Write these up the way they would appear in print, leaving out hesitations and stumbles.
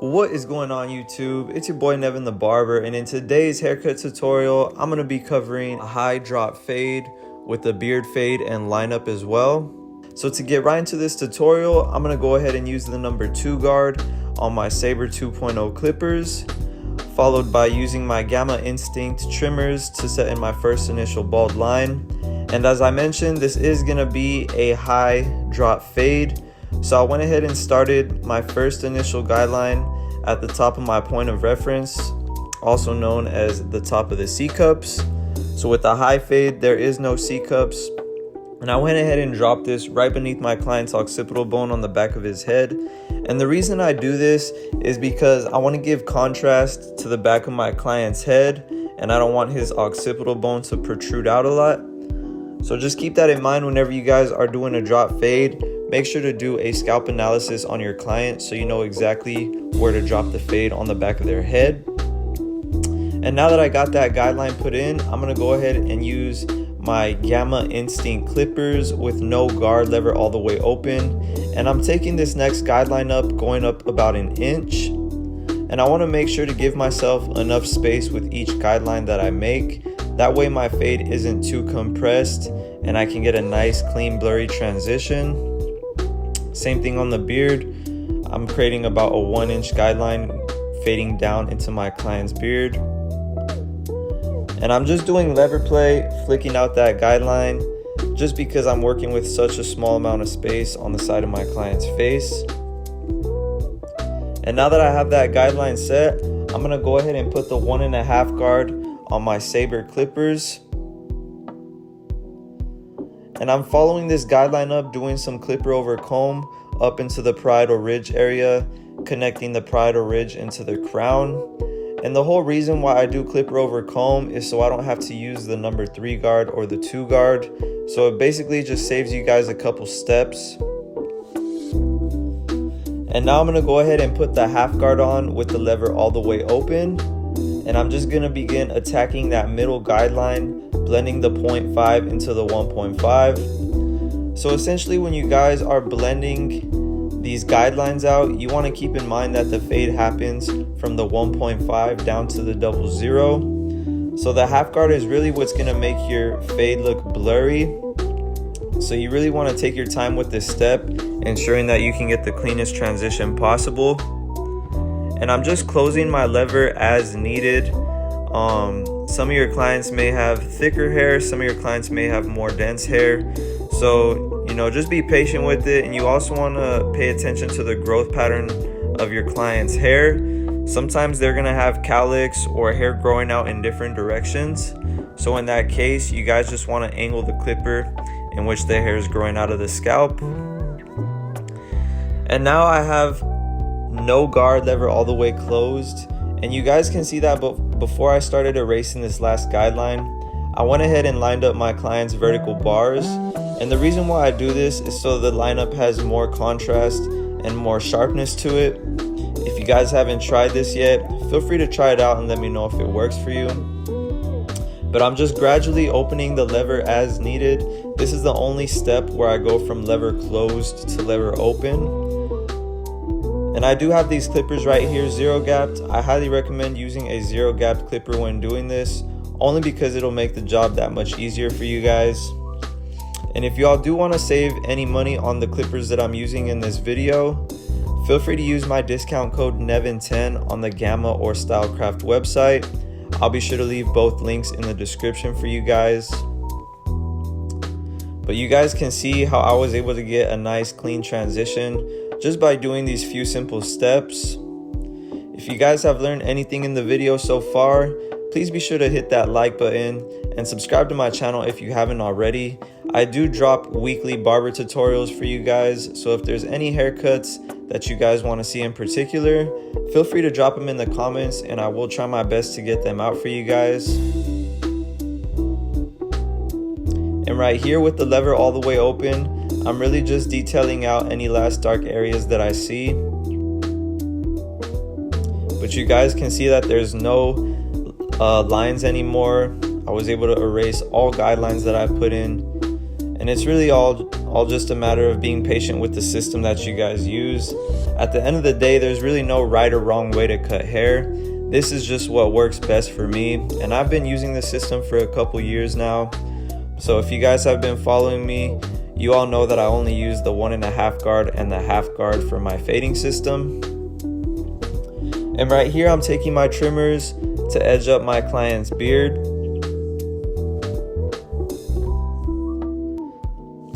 What is going on YouTube? It's your boy Nevin the Barber, and in today's haircut tutorial I'm going to be covering a high drop fade with a beard fade and lineup as well. So to get right into this tutorial, I'm going to go ahead and use the number 2 guard on my Saber 2.0 clippers, followed by using my Gamma Instinct trimmers to set in my first initial bald line. And as I mentioned, this is going to be a high drop fade. So I went ahead and started my first initial guideline at the top of my point of reference, also known as the top of the C-cups. So with the high fade, there is no C-cups. And I went ahead and dropped this right beneath my client's occipital bone on the back of his head. And the reason I do this is because I want to give contrast to the back of my client's head, and I don't want his occipital bone to protrude out a lot. So just keep that in mind whenever you guys are doing a drop fade. Make sure to do a scalp analysis on your client so you know exactly where to drop the fade on the back of their head. And now that I got that guideline put in, I'm going to go ahead and use my Gamma Instinct clippers with no guard lever all the way open. And I'm taking this next guideline up, going up about an inch. And I want to make sure to give myself enough space with each guideline that I make. That way my fade isn't too compressed and I can get a nice clean blurry transition. Same thing on the beard. I'm creating about a 1-inch guideline fading down into my client's beard. And I'm just doing lever play, flicking out that guideline just because I'm working with such a small amount of space on the side of my client's face. And now that I have that guideline set, I'm gonna go ahead and put the 1.5 guard on my Saber clippers. And I'm following this guideline up, doing some clipper over comb up into the parietal ridge area, connecting the parietal ridge into the crown. And the whole reason why I do clipper over comb is so I don't have to use the number 3 guard or the 2 guard. So it basically just saves you guys a couple steps. And now I'm going to go ahead and put the half guard on with the lever all the way open. And I'm just going to begin attacking that middle guideline, blending the 0.5 into the 1.5. So essentially when you guys are blending these guidelines out, you want to keep in mind that the fade happens from the 1.5 down to the 00. So the half guard is really what's going to make your fade look blurry. So you really want to take your time with this step, ensuring that you can get the cleanest transition possible. And I'm just closing my lever as needed. Some of your clients may have thicker hair, some of your clients may have more dense hair. So, you know, just be patient with it. And you also want to pay attention to the growth pattern of your client's hair. Sometimes they're going to have cowlicks or hair growing out in different directions. So in that case, you guys just want to angle the clipper in which the hair is growing out of the scalp. And now I have no guard lever all the way closed, and you guys can see that. But before I started erasing this last guideline, I went ahead and lined up my client's vertical bars. And the reason why I do this is so the lineup has more contrast and more sharpness to it. If you guys haven't tried this yet, feel free to try it out and let me know if it works for you. But I'm just gradually opening the lever as needed. This is the only step where I go from lever closed to lever open. And I do have these clippers right here, 0 gapped. I highly recommend using a 0 gapped clipper when doing this, only because it'll make the job that much easier for you guys. And if y'all do want to save any money on the clippers that I'm using in this video, feel free to use my discount code NEVIN10 on the Gamma or Stylecraft website. I'll be sure to leave both links in the description for you guys. But you guys can see how I was able to get a nice clean transition just by doing these few simple steps. If you guys have learned anything in the video so far, please be sure to hit that like button and subscribe to my channel if you haven't already. I do drop weekly barber tutorials for you guys, so if there's any haircuts that you guys want to see in particular, feel free to drop them in the comments and I will try my best to get them out for you guys. And right here with the lever all the way open, I'm really just detailing out any last dark areas that I see. But you guys can see that there's no lines anymore. I was able to erase all guidelines that I put in. And it's really all all just a matter of being patient with the system that you guys use. At the end of the day, there's really no right or wrong way to cut hair. This is just what works best for me, and I've been using this system for a couple years now. So if you guys have been following me, you all know that I only use the 1.5 guard and the half guard for my fading system. And right here, I'm taking my trimmers to edge up my client's beard.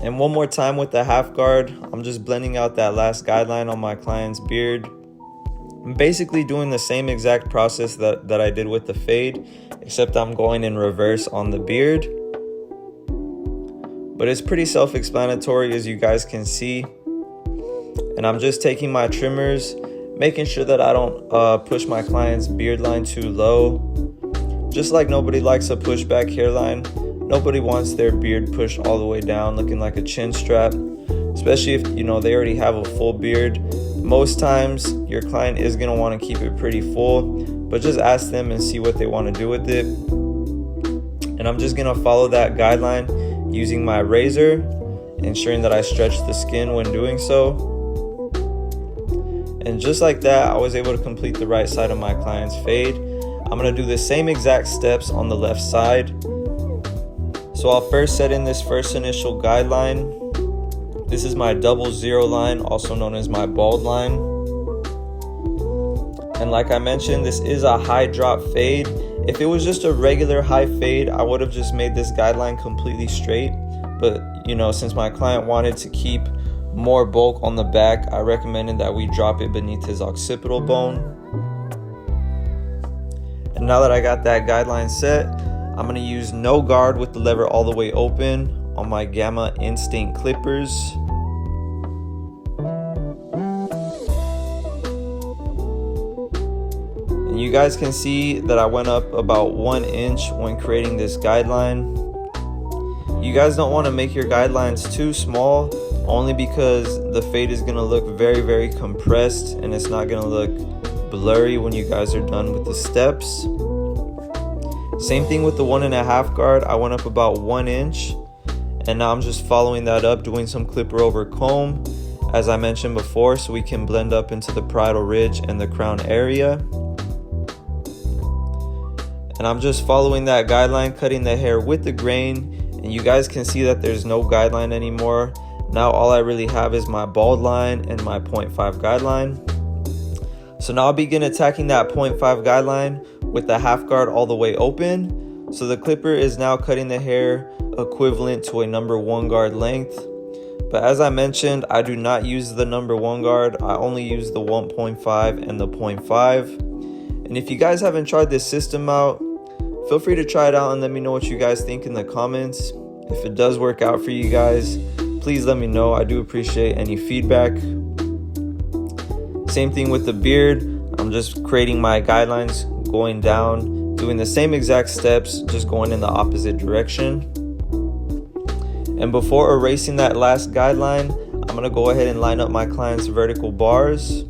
And one more time with the half guard, I'm just blending out that last guideline on my client's beard. I'm basically doing the same exact process that I did with the fade, except I'm going in reverse on the beard. But it's pretty self-explanatory, as you guys can see. And I'm just taking my trimmers, making sure that I don't push my client's beard line too low. Just like nobody likes a pushback hairline, nobody wants their beard pushed all the way down looking like a chin strap, especially if they already have a full beard. Most times your client is going to want to keep it pretty full, but just ask them and see what they want to do with it. And I'm just going to follow that guideline using my razor, ensuring that I stretch the skin when doing so. And just like that, I was able to complete the right side of my client's fade. I'm going to do the same exact steps on the left side. So I'll first set in this first initial guideline. This is my 00 line, also known as my bald line. And like I mentioned, this is a high drop fade. If it was just a regular high fade, I would have just made this guideline completely straight. But since my client wanted to keep more bulk on the back, I recommended that we drop it beneath his occipital bone. And now that I got that guideline set, I'm going to use no guard with the lever all the way open on my Gamma Instinct clippers. And you guys can see that I went up about 1 inch when creating this guideline. You guys don't want to make your guidelines too small, only because the fade is going to look very, very compressed and it's not going to look blurry when you guys are done with the steps. Same thing with the 1.5 guard. I went up about 1 inch, and now I'm just following that up, doing some clipper over comb, as I mentioned before, so we can blend up into the parietal ridge and the crown area. And I'm just following that guideline, cutting the hair with the grain, and you guys can see that there's no guideline anymore. Now all I really have is my bald line and my 0.5 guideline. So now I'll begin attacking that 0.5 guideline with the half guard all the way open. So the clipper is now cutting the hair equivalent to a number 1 guard length. But as I mentioned, I do not use the number 1 guard. I only use the 1.5 and the 0.5. And if you guys haven't tried this system out, feel free to try it out and let me know what you guys think in the comments. If it does work out for you guys, please let me know. I do appreciate any feedback. Same thing with the beard. I'm just creating my guidelines, going down, doing the same exact steps, just going in the opposite direction. And before erasing that last guideline, I'm gonna go ahead and line up my client's vertical bars.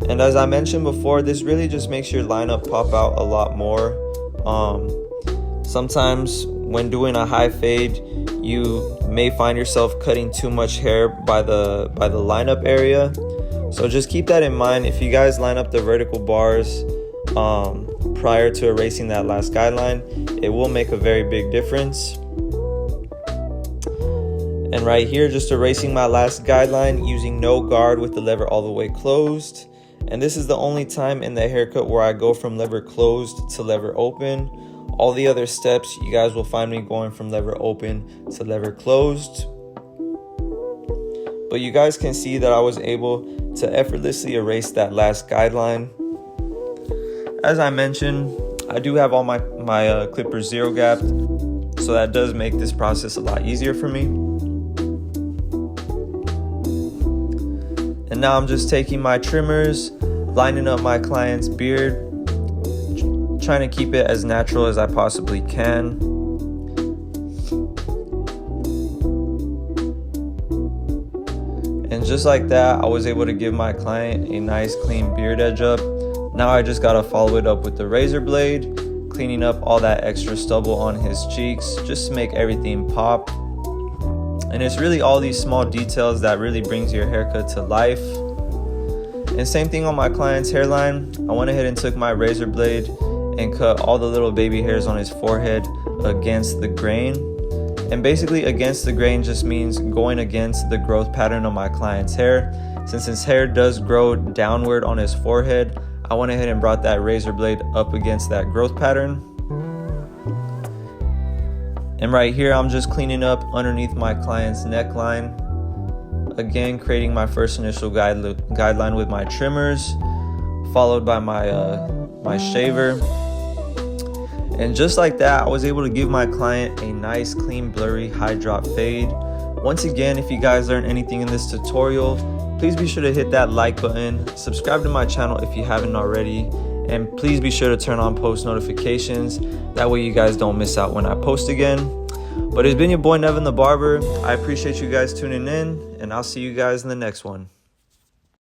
And as I mentioned before, this really just makes your lineup pop out a lot more. Sometimes when doing a high fade, you may find yourself cutting too much hair by the lineup area. So just keep that in mind. If you guys line up the vertical bars prior to erasing that last guideline, it will make a very big difference. And right here, just erasing my last guideline using no guard with the lever all the way closed. And this is the only time in the haircut where I go from lever closed to lever open. All the other steps, you guys will find me going from lever open to lever closed. But you guys can see that I was able to effortlessly erase that last guideline. As I mentioned, I do have all my clippers zero gapped, so that does make this process a lot easier for me. And now I'm just taking my trimmers, lining up my client's beard, trying to keep it as natural as I possibly can. And just like that, I was able to give my client a nice clean beard edge up. Now I just gotta follow it up with the razor blade, cleaning up all that extra stubble on his cheeks just to make everything pop. And it's really all these small details that really brings your haircut to life. And same thing on my client's hairline. I went ahead and took my razor blade and cut all the little baby hairs on his forehead against the grain. And basically against the grain just means going against the growth pattern of my client's hair. Since his hair does grow downward on his forehead, I went ahead and brought that razor blade up against that growth pattern. And right here, I'm just cleaning up underneath my client's neckline. Again, creating my first initial guideline with my trimmers, followed by my shaver. And just like that, I was able to give my client a nice, clean, blurry, high drop fade. Once again, if you guys learned anything in this tutorial, please be sure to hit that like button, subscribe to my channel if you haven't already, and please be sure to turn on post notifications. That way you guys don't miss out when I post again. But it's been your boy Nevin the Barber. I appreciate you guys tuning in, and I'll see you guys in the next one.